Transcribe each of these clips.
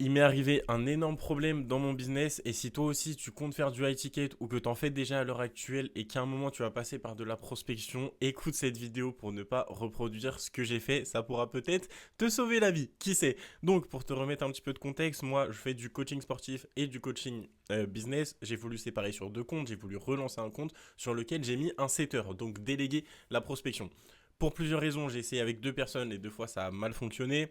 Il m'est arrivé un énorme problème dans mon business et si toi aussi tu comptes faire du high ticket ou que t'en fais déjà à l'heure actuelle et qu'à un moment tu vas passer par de la prospection, écoute cette vidéo pour ne pas reproduire ce que j'ai fait, ça pourra peut-être te sauver la vie, qui sait. Donc pour te remettre un petit peu de contexte, moi je fais du coaching sportif et du coaching business, j'ai voulu séparer sur deux comptes, j'ai voulu relancer un compte sur lequel j'ai mis un setter, donc déléguer la prospection. Pour plusieurs raisons, j'ai essayé avec deux personnes et deux fois ça a mal fonctionné.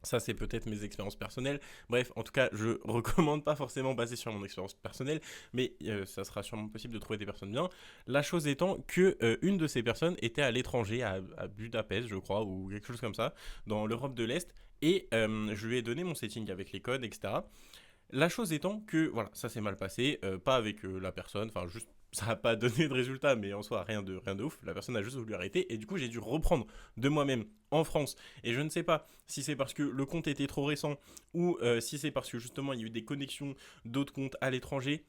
Ça, c'est peut-être mes expériences personnelles. Bref, en tout cas, je recommande pas forcément basé sur mon expérience personnelle, mais ça sera sûrement possible de trouver des personnes bien. La chose étant que une de ces personnes était à l'étranger, à Budapest, je crois, ou quelque chose comme ça, dans l'Europe de l'Est, et je lui ai donné mon setting avec les codes, etc. La chose étant que, voilà, ça s'est mal passé, pas avec la personne, enfin juste ça n'a pas donné de résultat, mais en soi, rien de ouf. La personne a juste voulu arrêter et du coup, j'ai dû reprendre de moi-même en France. Et je ne sais pas si c'est parce que le compte était trop récent ou si c'est parce que justement il y a eu des connexions d'autres comptes à l'étranger.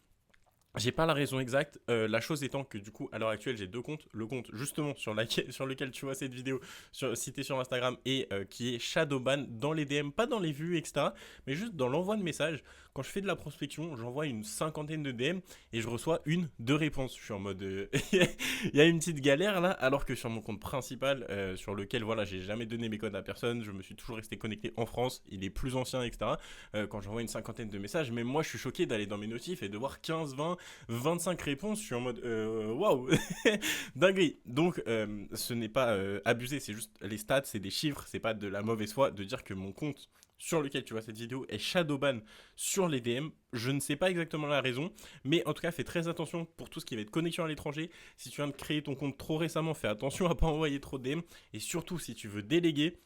J'ai pas la raison exacte. La chose étant que du coup, à l'heure actuelle, j'ai deux comptes. Le compte justement sur lequel tu vois cette vidéo cité sur Instagram et qui est Shadowban dans les DM, pas dans les vues, etc. Mais juste dans l'envoi de messages. Quand je fais de la prospection, j'envoie une cinquantaine de DM et je reçois deux réponses. Je suis en mode, il y a une petite galère là, alors que sur mon compte principal, sur lequel voilà, j'ai jamais donné mes codes à personne, je me suis toujours resté connecté en France. Il est plus ancien, etc. Quand j'envoie une cinquantaine de messages, mais moi je suis choqué d'aller dans mes notifs et de voir 15, 20, 25 réponses, je suis en mode waouh, dinguerie. Donc ce n'est pas abusé, c'est juste les stats, c'est des chiffres, c'est pas de la mauvaise foi de dire que mon compte sur lequel tu vois cette vidéo est shadowban sur les DM. Je ne sais pas exactement la raison, mais en tout cas, fais très attention pour tout ce qui va être connexion à l'étranger. Si tu viens de créer ton compte trop récemment, fais attention à pas envoyer trop de DM. Et surtout, si tu veux déléguer,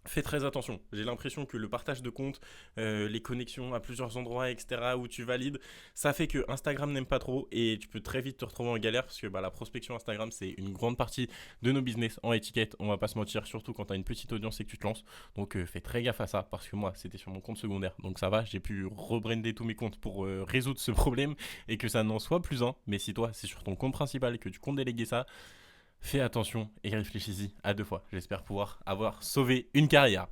fais très attention. J'ai l'impression que le partage de compte, les connexions à plusieurs endroits, etc., où tu valides, ça fait que Instagram n'aime pas trop et tu peux très vite te retrouver en galère parce que bah, la prospection Instagram, c'est une grande partie de nos business en étiquette. On va pas se mentir, surtout quand tu as une petite audience et que tu te lances. Donc fais très gaffe à ça parce que moi, c'était sur mon compte secondaire. Donc ça va, j'ai pu rebrander tous mes comptes pour résoudre ce problème et que ça n'en soit plus un. Mais si toi, c'est sur ton compte principal et que tu comptes déléguer ça, fais attention et réfléchis-y à deux fois. J'espère pouvoir avoir sauvé une carrière.